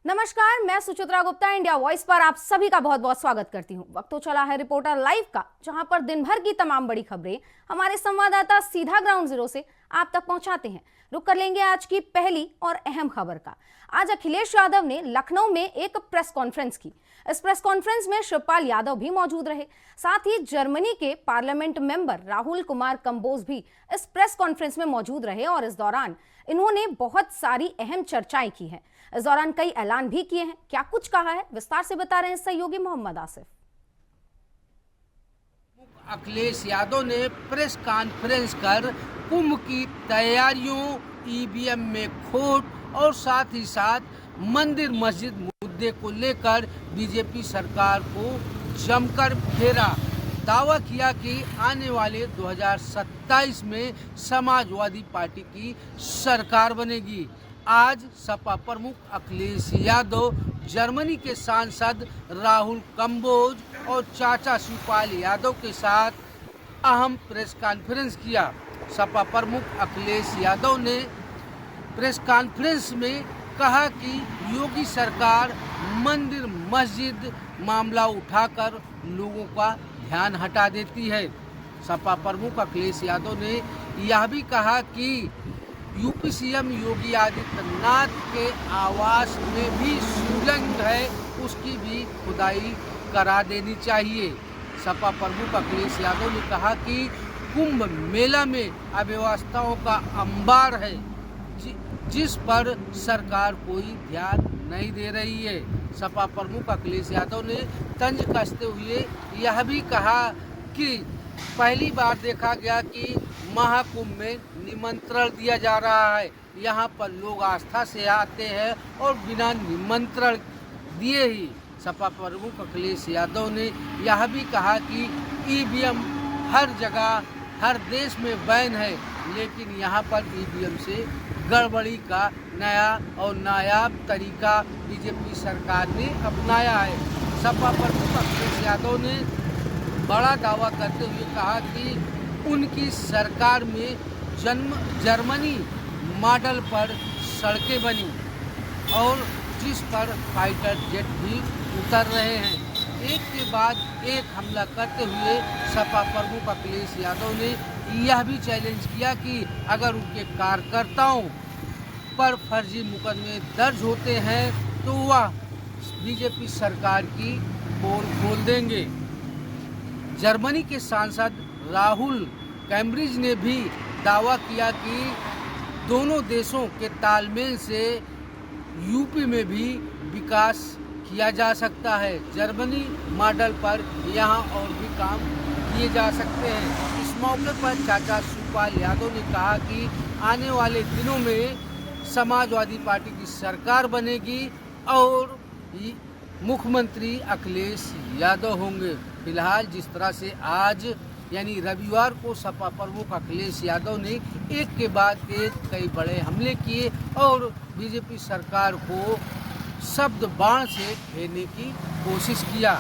नमस्कार, मैं Suchitra Gupta India voice पर आप सभी का बहुत बहुत स्वागत करती हूं। वक्त तो चला है रिपोर्टर लाइव का, जहां पर दिन भर की तमाम बड़ी खबरें हमारे संवाददाता सीधा ग्राउंड जीरो से आप तक पहुंचाते हैं। रुक कर लेंगे आज की पहली और अहम खबर का। आज अखिलेश यादव ने लखनऊ में एक प्रेस कॉन्फ्रेंस की। इस प्रेस कॉन्फ्रेंस में शिवपाल यादव भी मौजूद रहे। साथ ही जर्मनी के पार्लियामेंट मेंबर राहुल कुमार कंबोज भी इस प्रेस कॉन्फ्रेंस में मौजूद रहे और इस दौरान इन्होंने बहुत सारी अहम चर्चाएं की हैं। इस दौरान कई ऐलान भी किए हैं। क्या कुछ कहा है, विस्तार से बता रहे हैं सहयोगी मोहम्मद आसिफ। अखिलेश यादव ने प्रेस कॉन्फ्रेंस कर कुंभ की तैयारियों, ईवीएम में खोट और साथ ही साथ मंदिर मस्जिद मुद्दे को लेकर बीजेपी सरकार को जमकर घेरा। दावा किया कि आने वाले 2027 में समाजवादी पार्टी की सरकार बनेगी। आज सपा प्रमुख अखिलेश यादव जर्मनी के सांसद राहुल कंबोज और चाचा शिवपाल यादव के साथ अहम प्रेस कॉन्फ्रेंस किया। सपा प्रमुख अखिलेश यादव ने प्रेस कॉन्फ्रेंस में कहा कि योगी सरकार मंदिर मस्जिद मामला उठाकर लोगों का ध्यान हटा देती है। सपा प्रमुख अखिलेश यादव ने यह भी कहा कि यूपी सीएम योगी आदित्यनाथ के आवास में भी सुरंग है, उसकी भी खुदाई करा देनी चाहिए। सपा प्रमुख अखिलेश यादव ने कहा कि कुंभ मेला में अव्यवस्थाओं का अंबार है, जिस पर सरकार कोई ध्यान नहीं दे रही है। सपा प्रमुख अखिलेश यादव ने तंज कसते हुए यह भी कहा कि पहली बार देखा गया कि महाकुंभ में निमंत्रण दिया जा रहा है। यहाँ पर लोग आस्था से आते हैं और बिना निमंत्रण दिए ही। सपा प्रमुख अखिलेश यादव ने यह भी कहा कि ईवीएम हर जगह हर देश में बैन है, लेकिन यहाँ पर ईवीएम से गड़बड़ी का नया और नायाब तरीका बीजेपी सरकार ने अपनाया है। सपा प्रमुख अखिलेश यादव ने बड़ा दावा करते हुए कहा कि उनकी सरकार में जर्मनी मॉडल पर सड़कें बनी और जिस पर फाइटर जेट भी उतर रहे हैं। एक के बाद एक हमला करते हुए सपा प्रमुख अखिलेश यादव ने यह भी चैलेंज किया कि अगर उनके कार्यकर्ताओं पर फर्जी मुकदमे दर्ज होते हैं तो वह बीजेपी सरकार की पोल खोल देंगे। जर्मनी के सांसद राहुल कैम्ब्रिज ने भी दावा किया कि दोनों देशों के तालमेल से यूपी में भी विकास किया जा सकता है। जर्मनी मॉडल पर यहाँ और भी काम किए जा सकते हैं। इस मौके पर चाचा शिवपाल यादव ने कहा कि आने वाले दिनों में समाजवादी पार्टी की सरकार बनेगी और मुख्यमंत्री अखिलेश यादव होंगे। फिलहाल जिस तरह से आज यानी रविवार को सपा प्रमुख अखिलेश यादव ने एक के बाद एक कई बड़े हमले किए और बीजेपी सरकार को शब्द बाण से घेरने की कोशिश किया।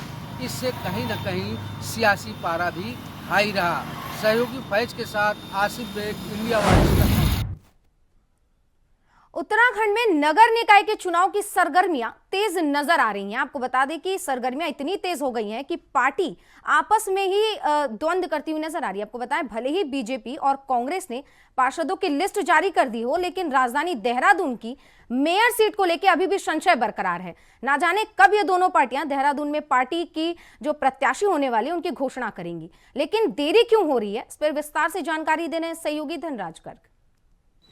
इससे कहीं न कहीं सियासी पारा भी हाई रहा। सहयोगी फैज के साथ आसिफ बेग, इंडिया वॉइस। उत्तराखंड में नगर निकाय के चुनाव की सरगर्मियां तेज नजर आ रही हैं। आपको बता दें कि सरगर्मियां इतनी तेज हो गई हैं कि पार्टी आपस में ही द्वंद्व करती हुई नजर आ रही है। आपको बताएं, भले ही बीजेपी और कांग्रेस ने पार्षदों की लिस्ट जारी कर दी हो, लेकिन राजधानी देहरादून की मेयर सीट को लेकर अभी भी संशय बरकरार है। ना जाने कब ये दोनों पार्टियां देहरादून में पार्टी की जो प्रत्याशी होने वाली उनकी घोषणा करेंगी, लेकिन देरी क्यों हो रही है, इस पर विस्तार से जानकारी दे रहे हैं सहयोगी धनराज गर्ग।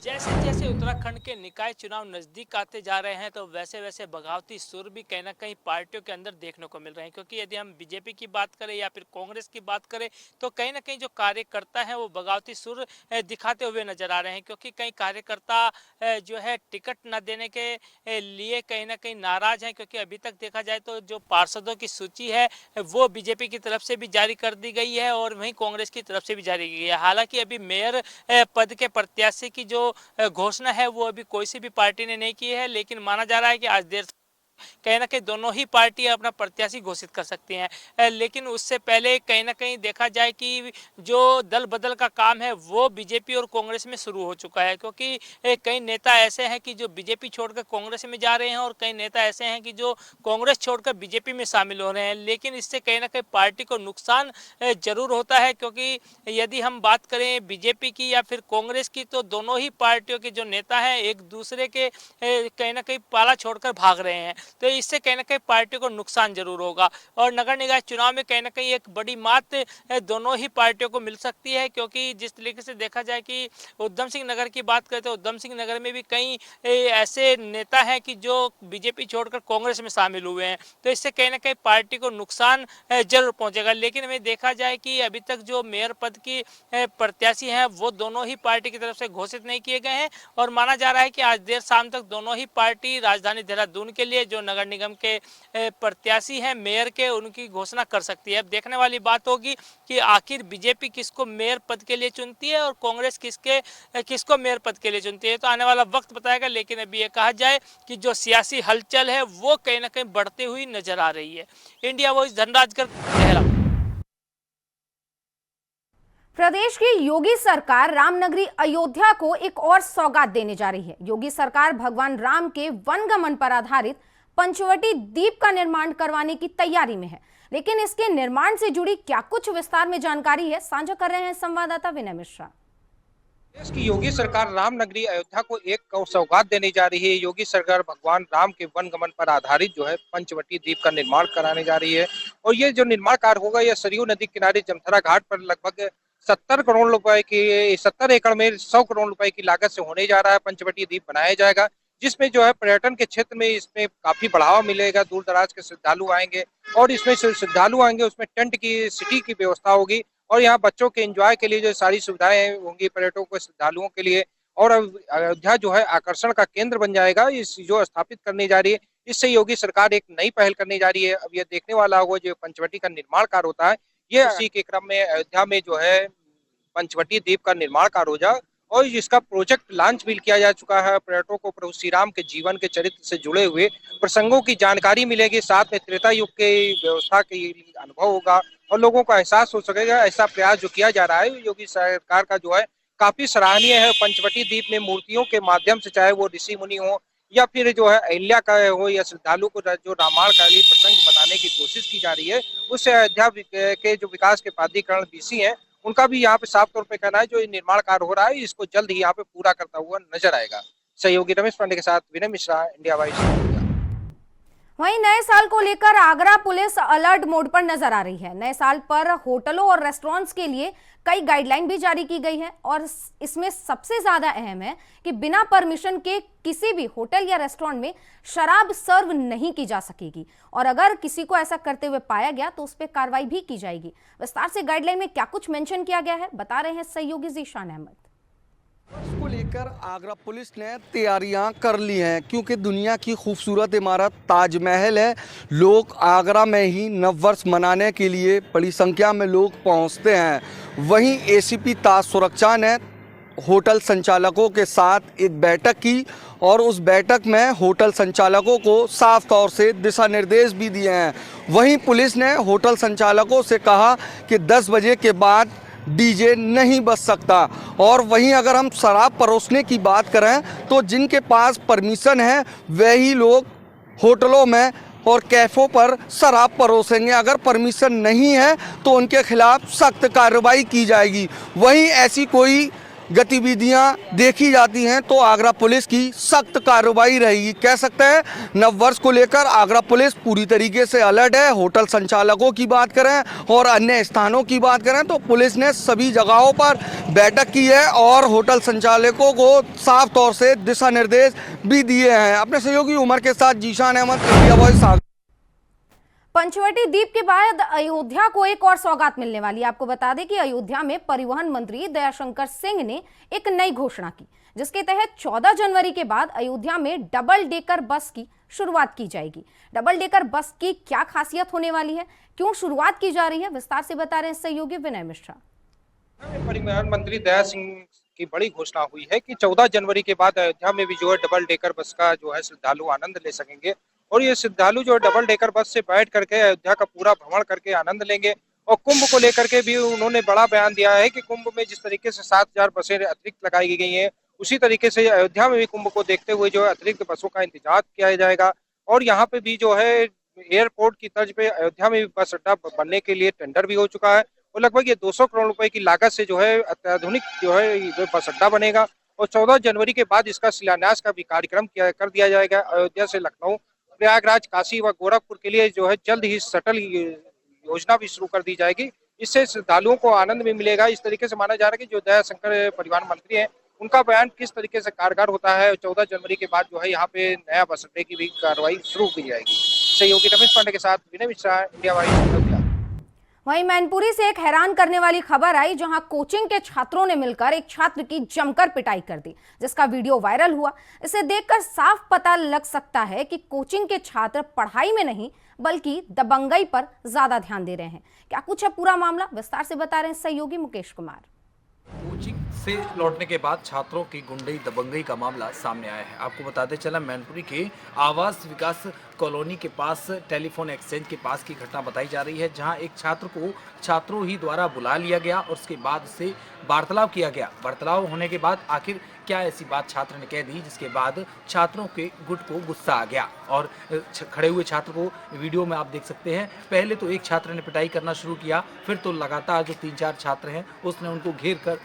जैसे जैसे उत्तराखंड के निकाय चुनाव नजदीक आते जा रहे हैं तो वैसे वैसे बगावती सुर भी कहीं ना कहीं पार्टियों के अंदर देखने को मिल रहे हैं। क्योंकि यदि हम बीजेपी की बात करें या फिर कांग्रेस की बात करें तो कहीं ना कहीं जो कार्यकर्ता है वो बगावती सुर दिखाते हुए नजर आ रहे हैं। क्योंकि कई कार्यकर्ता जो है टिकट न देने के लिए कहीं ना कहीं नाराज हैं। क्योंकि अभी तक देखा जाए तो जो पार्षदों की सूची है वो बीजेपी की तरफ से भी जारी कर दी गई है और वहीं कांग्रेस की तरफ से भी जारी की गई है। हालांकि अभी मेयर पद के प्रत्याशी की जो घोषणा है वो अभी कोई सी भी पार्टी ने नहीं की है, लेकिन माना जा रहा है कि आज देर कहीं ना कहीं दोनों ही पार्टियां अपना प्रत्याशी घोषित कर सकती हैं। लेकिन उससे पहले कहीं ना कहीं देखा जाए कि जो दल बदल का काम है वो बीजेपी और कांग्रेस में शुरू हो चुका है, क्योंकि कई नेता ऐसे हैं कि जो बीजेपी छोड़कर कांग्रेस में जा रहे हैं और कई नेता ऐसे हैं कि जो कांग्रेस छोड़कर बीजेपी में शामिल हो रहे हैं। लेकिन इससे कहीं ना कहीं पार्टी को नुकसान जरूर होता है, क्योंकि यदि हम बात करें बीजेपी की या फिर कांग्रेस की, तो दोनों ही पार्टियों के जो नेता हैं एक दूसरे के कहीं ना कहीं पाला छोड़कर भाग रहे हैं। तो इससे कहीं ना कहीं पार्टी को नुकसान जरूर होगा और नगर निकाय चुनाव में कहीं ना कहीं एक बड़ी मात दोनों ही पार्टियों को मिल सकती है, क्योंकि जिस तरीके से देखा जाए कि उधम सिंह नगर की बात करें तो उधम सिंह नगर में भी कई ऐसे नेता हैं कि जो बीजेपी छोड़कर कांग्रेस में शामिल हुए हैं। तो इससे कहीं ना कहीं पार्टी को नुकसान जरूर पहुंचेगा। लेकिन हमें देखा जाए कि अभी तक जो मेयर पद की प्रत्याशी हैं वो दोनों ही पार्टी की तरफ से घोषित नहीं किए गए हैं और माना जा रहा है कि आज देर शाम तक दोनों ही पार्टी राजधानी देहरादून के लिए जो नगर निगम के प्रत्याशी हैं मेयर के, उनकी घोषणा कर सकती है। अब देखने वाली बात होगी कि आखिर बीजेपी किसको मेयर पद के लिए चुनती है और कांग्रेस किसको मेयर पद के लिए चुनती है, तो आने वाला वक्त बताएगा। लेकिन अभी ये कहा जाए कि जो सियासी हलचल है वो कहीं ना कहीं बढ़ती हुई नजर आ रही है। इंडिया वॉइस धनराजगढ़, देहरादून। प्रदेश की योगी सरकार रामनगरी अयोध्या को एक और सौगात देने जा रही है। योगी सरकार भगवान राम के वनगमन पर आधारित पंचवटी द्वीप का निर्माण करवाने की तैयारी में है, लेकिन इसके निर्माण से जुड़ी क्या कुछ विस्तार में जानकारी है, साझा कर रहे हैं संवाददाता विनय मिश्रा। देश की योगी सरकार रामनगरी अयोध्या को एक और सौगात देने जा रही है। योगी सरकार भगवान राम के वनगमन पर आधारित जो है पंचवटी द्वीप का निर्माण कराने जा रही है और ये जो निर्माण कार्य होगा यह सरयू नदी किनारे जमथरा घाट पर लगभग 70 करोड़ रुपए की 70 एकड़ में 100 करोड़ रुपए की लागत से होने जा रहा है। पंचवटी द्वीप बनाया जाएगा जिसमें जो है पर्यटन के क्षेत्र में इसमें काफी बढ़ावा मिलेगा। दूर दराज के श्रद्धालु आएंगे और इसमें श्रद्धालु आएंगे उसमें टेंट की सिटी की व्यवस्था होगी और यहाँ बच्चों के एंजॉय के लिए जो सारी सुविधाएं होंगी पर्यटकों को श्रद्धालुओं के लिए। और अयोध्या जो है आकर्षण का केंद्र बन जाएगा इस जो स्थापित करने जा रही है। इससे योगी सरकार एक नई पहल करने जा रही है। अब ये देखने वाला होगा जो पंचवटी का निर्माण कार्य होता है ये उसी के क्रम में अयोध्या में जो है पंचवटी द्वीप का निर्माण कार्य हो जाए और इसका प्रोजेक्ट लॉन्च भी किया जा चुका है। पर्यटकों को प्रभु श्री राम के जीवन के चरित्र से जुड़े हुए प्रसंगों की जानकारी मिलेगी, साथ में त्रेता युग के व्यवस्था के अनुभव होगा और लोगों को एहसास हो सकेगा। ऐसा प्रयास जो किया जा रहा है योगी सरकार का जो है काफी सराहनीय है। पंचवटी द्वीप में मूर्तियों के माध्यम से चाहे वो ऋषि मुनि हो या फिर जो है अहिल्या का हो या श्रद्धालु को जो रामायण कालीन प्रसंग बताने की कोशिश की जा रही है उससे अयोध्या के जो विकास के प्राधिकरण बीसी है उनका भी यहाँ पे साफ तौर पे कहना है जो निर्माण कार्य हो रहा है इसको जल्द ही यहाँ पे पूरा करता हुआ नजर आएगा। सहयोगी रमेश पांडे के साथ विनय मिश्रा, इंडिया वॉइस। वहीं नए साल को लेकर आगरा पुलिस अलर्ट मोड पर नजर आ रही है। नए साल पर होटलों और रेस्टोरेंट्स के लिए कई गाइडलाइन भी जारी की गई है और इसमें सबसे ज्यादा अहम है कि बिना परमिशन के किसी भी होटल या रेस्टोरेंट में शराब सर्व नहीं की जा सकेगी और अगर किसी को ऐसा करते हुए पाया गया तो उस पर कार्रवाई भी की जाएगी। विस्तार से गाइडलाइन में क्या कुछ मेंशन किया गया है बता रहे हैं सहयोगी जीशान अहमद। को लेकर आगरा पुलिस ने तैयारियां कर ली हैं क्योंकि दुनिया की खूबसूरत इमारत ताजमहल है। लोग आगरा में ही नववर्ष मनाने के लिए बड़ी संख्या में लोग पहुंचते हैं। वहीं एसीपी ताज सुरक्षा ने होटल संचालकों के साथ एक बैठक की और उस बैठक में होटल संचालकों को साफ तौर से दिशा निर्देश भी दिए हैं। वहीं पुलिस ने होटल संचालकों से कहा कि 10 बजे के बाद डीजे नहीं बज सकता और वहीं अगर हम शराब परोसने की बात करें तो जिनके पास परमिशन है वही लोग होटलों में और कैफ़ों पर शराब परोसेंगे। अगर परमिशन नहीं है तो उनके खिलाफ सख्त कार्रवाई की जाएगी। वहीं ऐसी कोई गतिविधियां देखी जाती हैं तो आगरा पुलिस की सख्त कार्रवाई रहेगी। कह सकते हैं नववर्ष को लेकर आगरा पुलिस पूरी तरीके से अलर्ट है। होटल संचालकों की बात करें और अन्य स्थानों की बात करें तो पुलिस ने सभी जगहों पर बैठक की है और होटल संचालकों को साफ तौर से दिशा निर्देश भी दिए हैं। अपने सहयोगी उमर के साथ जीशान अहमद, इंडिया वॉइस। पंचवटी द्वीप के बाद अयोध्या को एक और सौगात मिलने वाली है। आपको बता दें कि अयोध्या में परिवहन मंत्री दयाशंकर सिंह ने एक नई घोषणा की जिसके तहत 14 जनवरी के बाद अयोध्या में डबल डेकर बस की शुरुआत की जाएगी। डबल डेकर बस की क्या खासियत होने वाली है, क्यों शुरुआत की जा रही है, विस्तार से बता रहे हैं सहयोगी विनय मिश्रा। परिवहन मंत्री दया सिंह की बड़ी घोषणा हुई है कि 14 जनवरी के बाद अयोध्या में भी जो है डबल डेकर बस का जो है श्रद्धालु आनंद ले सकेंगे और ये श्रद्धालु जो डबल डेकर बस से बैठ करके अयोध्या का पूरा भ्रमण करके आनंद लेंगे। और कुंभ को लेकर के भी उन्होंने बड़ा बयान दिया है कि कुंभ में जिस तरीके से 7,000 बसें अतिरिक्त लगाई गई हैं, उसी तरीके से अयोध्या में भी कुंभ को देखते हुए जो है अतिरिक्त बसों का इंतजाम किया जाएगा। और यहाँ पे भी जो है एयरपोर्ट की तर्ज पे अयोध्या में भी बस अड्डा बनने के लिए टेंडर भी हो चुका है और लगभग ये 200 करोड़ रुपए की लागत से जो है अत्याधुनिक जो है ये बस अड्डा बनेगा। और 14 जनवरी के बाद इसका शिलान्यास का भी कार्यक्रम कर दिया जाएगा। अयोध्या से लखनऊ, प्रयागराज, काशी व गोरखपुर के लिए जो है जल्द ही शटल योजना भी शुरू कर दी जाएगी। इससे श्रद्धालुओं को आनंद भी मिलेगा। इस तरीके से माना जा रहा है कि जो दयाशंकर परिवहन मंत्री हैं, उनका बयान किस तरीके से कारगर होता है। 14 जनवरी के बाद जो है यहाँ पे नया बस अड्डे की भी कार्रवाई शुरू की जाएगी। सहयोगी रमेश पांडे के साथ विनय मिश्रा, इंडिया वाइज, अयोध्या। वहीं मैनपुरी से एक हैरान करने वाली खबर आई, जहां कोचिंग के छात्रों ने मिलकर एक छात्र की जमकर पिटाई कर दी, जिसका वीडियो वायरल हुआ। इसे देखकर साफ पता लग सकता है कि कोचिंग के छात्र पढ़ाई में नहीं बल्कि दबंगई पर ज्यादा ध्यान दे रहे हैं। क्या कुछ है पूरा मामला, विस्तार से बता रहे हैं सहयोगी मुकेश कुमार। कोचिंग से लौटने के बाद छात्रों की गुंडई दबंगई का मामला सामने आया है। आपको बताते चला, मैनपुरी के आवास विकास कॉलोनी के पास टेलीफोन एक्सचेंज के पास की घटना बताई जा रही है, जहां एक छात्र को छात्रों ही द्वारा बुला लिया गया और उसके बाद उससे वार्तालाप किया गया। वार्तालाप होने के बाद आखिर क्या ऐसी बात छात्र ने कह दी, जिसके बाद छात्रों के गुट को गुस्सा आ गया और खड़े हुए छात्र को वीडियो में आप देख सकते हैं। पहले तो एक छात्र ने पिटाई करना शुरू किया, फिर तो लगातार जो 3-4 छात्र हैं उसने उनको घेर कर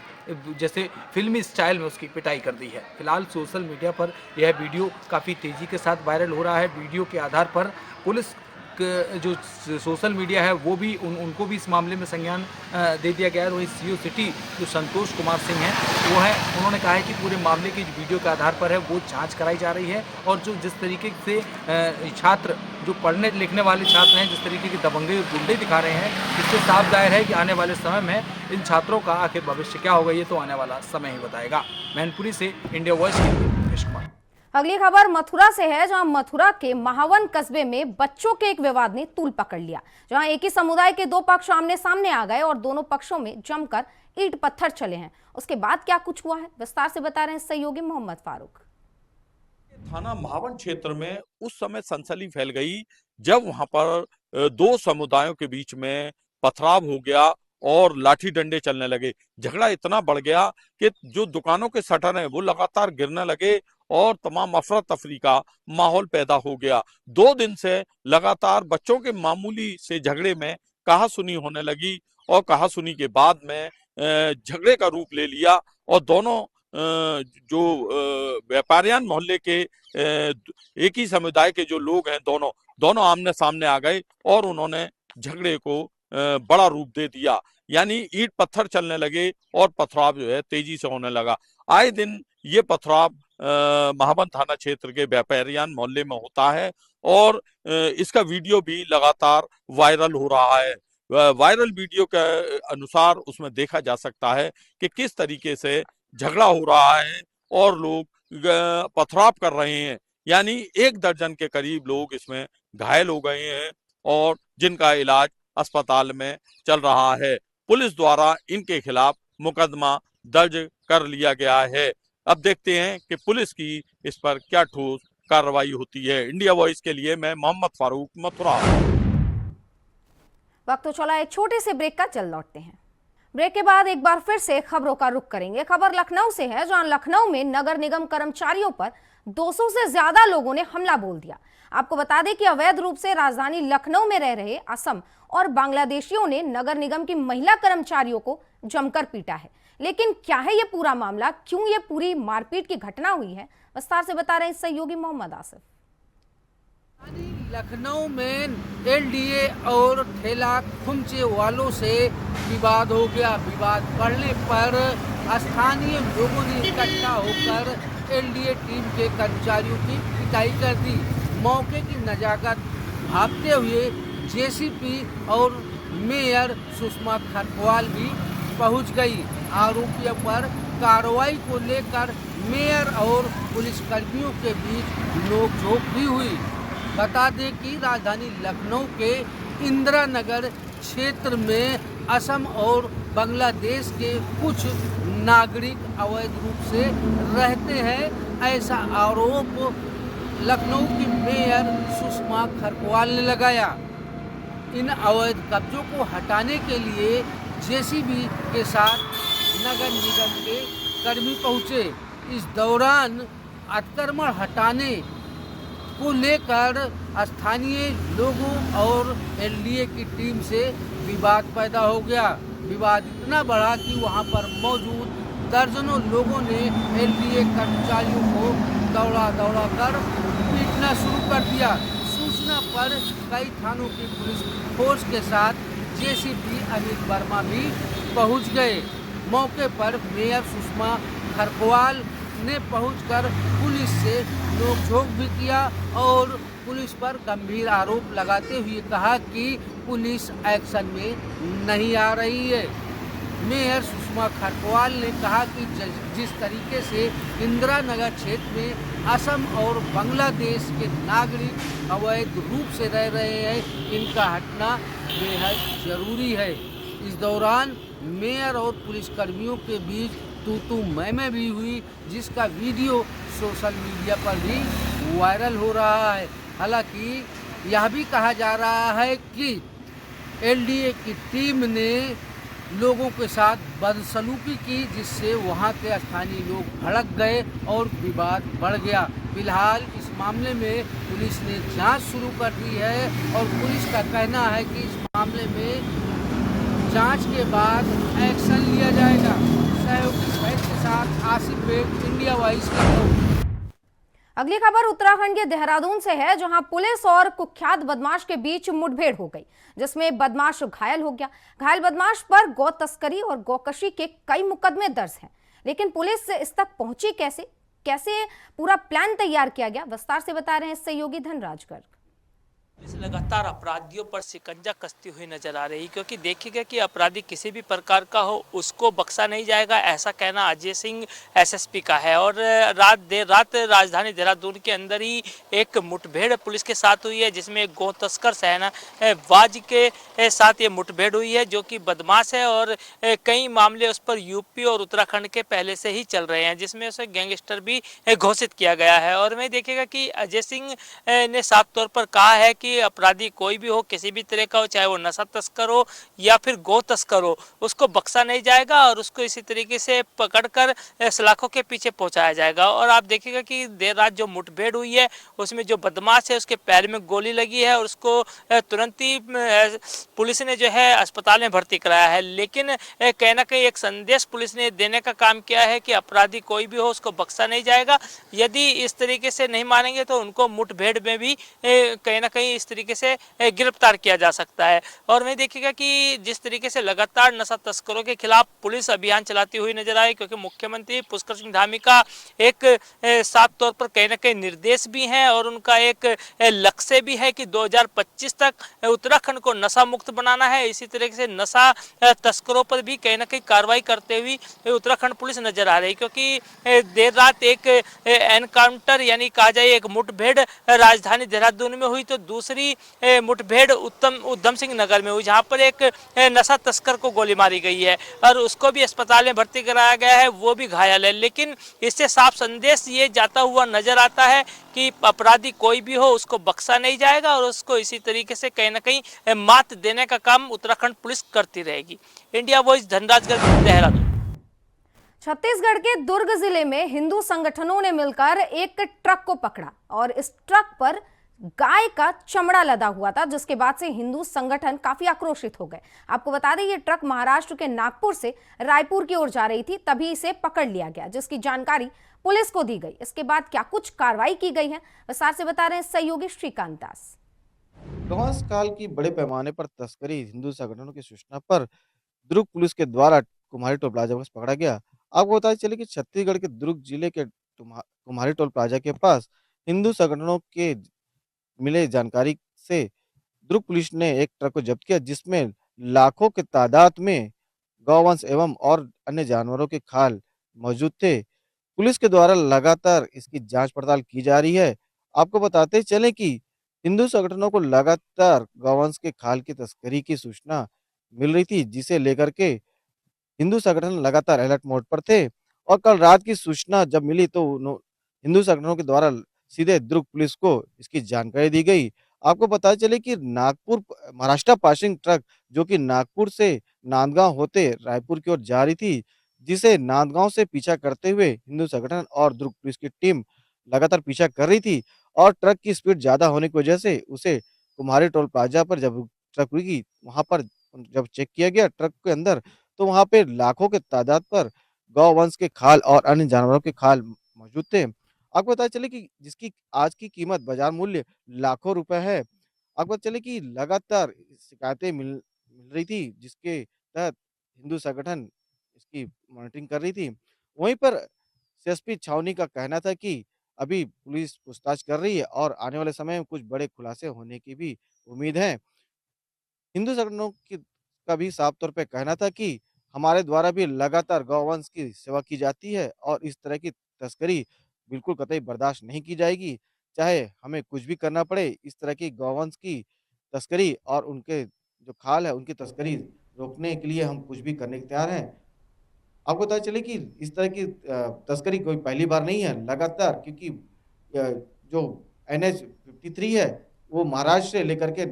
जैसे फिल्मी स्टाइल में उसकी पिटाई कर दी है। फिलहाल सोशल मीडिया पर यह वीडियो काफ़ी तेज़ी के साथ वायरल हो रहा है। वीडियो के आधार पर पुलिस जो सोशल मीडिया है वो भी उनको भी इस मामले में संज्ञान दे दिया गया है। वही सीओ सिटी जो संतोष कुमार सिंह हैं वो है, उन्होंने कहा है कि पूरे मामले की वीडियो के आधार पर है वो जांच कराई जा रही है और जो जिस तरीके से छात्र जो पढ़ने लिखने वाले छात्र हैं जिस तरीके की दबंगई और गुंडे दिखा रहे हैं, इससे साफ जाहिर है कि आने वाले समय में इन छात्रों का आखिर भविष्य क्या होगा ये तो आने वाला समय ही बताएगा। मैनपुरी से इंडिया वॉइस के लिए मुकेश कुमार। अगली खबर मथुरा से है, जहां मथुरा के महावन कस्बे में बच्चों के एक विवाद ने तूल पकड़ लिया, जहां एक ही समुदाय के दो पक्ष आमने सामने आ गए और दोनों पक्षों में जमकर ईंट पत्थर चले हैं। उसके बाद क्या कुछ हुआ है, विस्तार से बता रहे हैं सहयोगी मोहम्मद फारूक। थाना महावन क्षेत्र में उस समय सनसनी फैल गई जब वहां पर दो समुदायों के बीच में पथराव हो गया और लाठी डंडे चलने लगे। झगड़ा इतना बढ़ गया कि जो दुकानों के शटर हैं वो लगातार गिरने लगे और तमाम अफरा तफरी का माहौल पैदा हो गया। 2 दिन से लगातार बच्चों के मामूली से झगड़े में कहासुनी होने लगी और कहासुनी के बाद में झगड़े का रूप ले लिया और दोनों जो व्यापारियान मोहल्ले के एक ही समुदाय के जो लोग हैं दोनों आमने सामने आ गए और उन्होंने झगड़े को बड़ा रूप दे दिया। यानी ईंट पत्थर चलने लगे और पथराव जो है तेजी से होने लगा। आए दिन ये पथराव महावन थाना क्षेत्र के व्यापारियान मोहल्ले में होता है और इसका वीडियो भी लगातार वायरल हो रहा है। वायरल वीडियो के अनुसार उसमें देखा जा सकता है कि किस तरीके से झगड़ा हो रहा है और लोग पथराव कर रहे हैं। यानी 1 दर्जन के करीब लोग इसमें घायल हो गए हैं और जिनका इलाज अस्पताल में चल रहा है। पुलिस द्वारा इनके खिलाफ मुकदमा दर्ज कर लिया गया है। अब देखते हैं कि पुलिस की इस पर क्या ठोस कार्रवाई होती है। इंडिया वॉइस के लिए मैं मोहम्मद फारूक, मथुरा। वक्त तो चला एक छोटे से ब्रेक का, चल लौटते हैं। ब्रेक के बाद एक बार फिर से खबरों का रुख करेंगे। खबर लखनऊ से है, जहां लखनऊ में नगर निगम कर्मचारियों पर 200 से ज्यादा लोगों ने हमला बोल दिया। आपको बता दें कि अवैध रूप से राजधानी लखनऊ में रह रहे असम और बांग्लादेशियों ने नगर निगम की महिला कर्मचारियों को जमकर पीटा है। लेकिन क्या है ये पूरा मामला, क्यों ये पूरी मारपीट की घटना हुई है, विस्तार से बता रहे हैं सहयोगी मोहम्मद आसिफ। लखनऊ में एलडीए और ठेला खुमचे वालों से विवाद हो गया। विवाद बढ़ने पर स्थानीय लोगों ने इकट्ठा होकर एलडीए टीम के कर्मचारियों की पिटाई कर दी। मौके की नजाकत भापते हुए जेसीपी और मेयर सुषमा खरवाल भी पहुंच गई। आरोपियों पर कार्रवाई को लेकर मेयर और पुलिसकर्मियों के बीच नोकझोंक भी हुई। बता दें कि राजधानी लखनऊ के इंदिरा नगर क्षेत्र में असम और बांग्लादेश के कुछ नागरिक अवैध रूप से रहते हैं, ऐसा आरोप लखनऊ की मेयर सुषमा खरकवाल ने लगाया। इन अवैध कब्जों को हटाने के लिए जेसीबी के साथ नगर निगम के कर्मी पहुंचे। इस दौरान अतिक्रमण हटाने को लेकर स्थानीय लोगों और एलडीए की टीम से विवाद पैदा हो गया। विवाद इतना बढ़ा कि वहां पर मौजूद दर्जनों लोगों ने एलडीए कर्मचारियों को दौड़ा कर पीटना शुरू कर दिया। सूचना पर कई थानों की पुलिस फोर्स के साथ जेसीपी अमित वर्मा भी पहुंच गए। मौके पर मेयर सुषमा खरकवाल ने पहुंचकर पुलिस से नोकझोंक भी किया और पुलिस पर गंभीर आरोप लगाते हुए कहा कि पुलिस एक्शन में नहीं आ रही है। मेयर सुषमा खरकवाल ने कहा कि जिस तरीके से इंदिरा नगर क्षेत्र में असम और बांग्लादेश के नागरिक अवैध रूप से रह रहे हैं, इनका हटना बेहद जरूरी है। इस दौरान मेयर और पुलिसकर्मियों के बीच तू मैं भी हुई, जिसका वीडियो सोशल मीडिया पर भी वायरल हो रहा है। हालांकि यह भी कहा जा रहा है कि एलडीए की टीम ने लोगों के साथ बदसलूकी की, जिससे वहां के स्थानीय लोग भड़क गए और विवाद बढ़ गया। फिलहाल इस मामले में पुलिस ने जांच शुरू कर दी है और पुलिस का कहना है कि इस मामले में जांच के बाद एक्शन लिया जाएगा। सहयोगी सहित के साथ आसिफ बेग, इंडिया वॉइस का। अगली खबर उत्तराखंड के देहरादून से है, जहां पुलिस और कुख्यात बदमाश के बीच मुठभेड़ हो गई, जिसमें बदमाश घायल हो गया। घायल बदमाश पर गौ तस्करी और गौकशी के कई मुकदमे दर्ज हैं, लेकिन पुलिस इस तक पहुंची कैसे पूरा प्लान तैयार किया गया, विस्तार से बता रहे हैं सहयोगी धनराज गर्ग। पुलिस लगातार अपराधियों पर शिकंजा कसती हुई नजर आ रही, क्योंकि देखिएगा कि अपराधी किसी भी प्रकार का हो उसको बख्शा नहीं जाएगा, ऐसा कहना अजय सिंह एसएसपी का है। और देर रात राजधानी देहरादून के अंदर ही एक मुठभेड़ पुलिस के साथ हुई है, जिसमें एक गौ तस्कर शहनावाज के साथ ये मुठभेड़ हुई है, जो कि बदमाश है और कई मामले उस पर यूपी और उत्तराखंड के पहले से ही चल रहे हैं, जिसमें उसे गैंगस्टर भी घोषित किया गया है। और वहीं देखिएगा कि अजय सिंह ने साफ तौर पर कहा है कि अपराधी कोई भी हो, किसी भी तरह का हो, चाहे वो नशा तस्कर हो या फिर गौ तस्कर हो, उसको बख्शा नहीं जाएगा और उसको इसी तरीके से पकड़कर सलाखों के पीछे पहुंचाया जाएगा। और आप देखिएगा कि देर रात जो मुठभेड़ हुई है उसमें जो बदमाश है उसके पैर में गोली लगी है और उसको तुरंत ही पुलिस ने जो है अस्पताल में भर्ती कराया है। लेकिन कहीं ना कहीं एक संदेश पुलिस ने देने का काम किया है कि अपराधी कोई भी हो उसको बख्शा नहीं जाएगा। यदि इस तरीके से नहीं मानेंगे तो उनको मुठभेड़ में भी कहीं ना कहीं इस तरीके से गिरफ्तार किया जा सकता है। और मैं देखिएगा कि जिस तरीके से लगातार नशा तस्करों के खिलाफ पुलिस अभियान चलाती हुई नजर आई, क्योंकि मुख्यमंत्री पुष्कर सिंह धामी का एक साफ तौर पर कहीं ना कहीं निर्देश भी हैं और उनका एक लक्ष्य भी है कि 2025 तक उत्तराखंड को नशा मुक्त बनाना है। इसी तरीके से नशा तस्करों पर भी कहीं ना कहीं कार्रवाई करते हुए उत्तराखंड पुलिस नजर आ रही, क्योंकि देर रात एक एनकाउंटर यानी कहा जाए एक मुठभेड़ राजधानी देहरादून में हुई, तो दूसरी मुठभेड़ उधम सिंह नगर में हुई, जहां पर एक नशा तस्कर को गोली मारी गई है और उसको भी अस्पताल में भर्ती कराया गया है, वो भी घायल है। लेकिन इससे साफ संदेश ये जाता हुआ नजर आता है कि अपराधी कोई भी हो उसको बख्शा नहीं जाएगा और उसको इसी तरीके से कहीं ना कहीं मात देने का काम उत्तराखंड पुलिस करती रहेगी। India voice, Dhanraj Garg, Dehradun. छत्तीसगढ़ के दुर्ग जिले में हिंदू संगठनों ने मिलकर एक ट्रक को पकड़ा और इस ट्रक पर गाय का चमड़ा लदा हुआ था, जिसके बाद से हिंदू संगठन काफी आक्रोशित हो गए। आपको बता दें ये ट्रक महाराष्ट्र के नागपुर से रायपुर की ओर जा रही थी, तभी इसे पकड़ लिया गया, जिसकी जानकारी पुलिस को दी गई। इसके बाद क्या कुछ कार्रवाई की गई है, विस्तार से बता रहे हैं सहयोगी श्रीकांत दास। गौस काल की बड़े पैमाने पर तस्करी हिंदू संगठनों की सूचना पर दुर्ग पुलिस के द्वारा कुम्हारी टोल प्लाजा पर पकड़ा गया। आपको बताते चले कि छत्तीसगढ़ के दुर्ग जिले के कुम्हारी टोल प्लाजा के पास हिंदू संगठनों के मिले जानकारी से दुर्ग पुलिस ने एक ट्रक को जब्त किया, जिसमें लाखों की तादाद में गौवंश एवं और अन्य जानवरों के खाल मौजूद थे। पुलिस के द्वारा लगातार इसकी जांच पड़ताल की जा रही है। आपको बताते चले कि हिंदू संगठनों को लगातार गौवंश के खाल की तस्करी की सूचना मिल रही थी, जिसे लेकर के हिंदू संगठन लगातार अलर्ट मोड पर थे और कल रात की सूचना जब मिली तो हिंदू संगठनों के द्वारा सीधे दुर्ग पुलिस को इसकी जानकारी दी गई। आपको बताया चले कि नागपुर महाराष्ट्र पासिंग ट्रक जो कि नागपुर से नांदगांव होते रायपुर की ओर जा रही थी, जिसे नांदगांव से पीछा करते हुए हिंदू संगठन और दुर्ग पुलिस की टीम लगातार पीछा कर रही थी और ट्रक की स्पीड ज़्यादा होने की वजह से उसे कुम्हारी टोल प्लाजा पर जब ट्रक रुकी, वहाँ पर जब चेक किया गया ट्रक के अंदर, तो वहाँ पे लाखों के तादाद पर गौवंश के खाल और अन्य जानवरों के खाल मौजूद थे। आपको पता चले कि जिसकी आज की कीमत बाजार मूल्य लाखों रुपए है। आपको चले कि लगातार शिकायतें मिल रही थी जिसके तहत हिंदू संगठन इसकी मॉनिटरिंग कर रही थी। वहीं पर सीएसपी छावनी का कहना था कि अभी पुलिस पूछताछ कर रही है और आने वाले समय में कुछ बड़े खुलासे होने की भी उम्मीद है। हिंदू संगठनों का भी साफ तौर पे कहना था कि हमारे द्वारा भी लगातार गौवंश की सेवा की जाती है और इस तरह की तस्करी बिल्कुल कतई बर्दाश्त नहीं की जाएगी। चाहे हमें कुछ भी करना पड़े, इस तरह की गौवंश की तस्करी और उनके जो खाल है, उनकी तस्करी रोकने के लिए हम कुछ भी करने को तैयार हैं। आपको पता चले कि इस तरह की तस्करी कोई पहली बार नहीं है, लगातार क्योंकि जो एनएच 53 है, वो महाराष्ट्र से लेकर के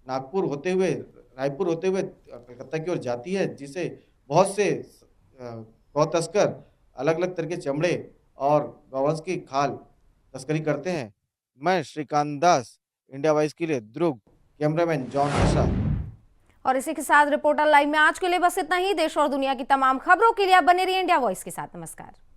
नागपुर होते हुए, रायपुर होते हुए कलकत्ता की ओर जाती है, जिसे बहुत से गौ तस्कर अलग-अलग तरह के चमड़े और गौवंश की खाल तस्करी करते हैं। मैं श्रीकांत दास, इंडिया वॉइस के लिए दुर्ग, कैमरामैन जॉन के साथ। और इसी के साथ रिपोर्टर लाइव में आज के लिए बस इतना ही। देश और दुनिया की तमाम खबरों के लिए आप बने रहिए इंडिया वॉइस के साथ। नमस्कार।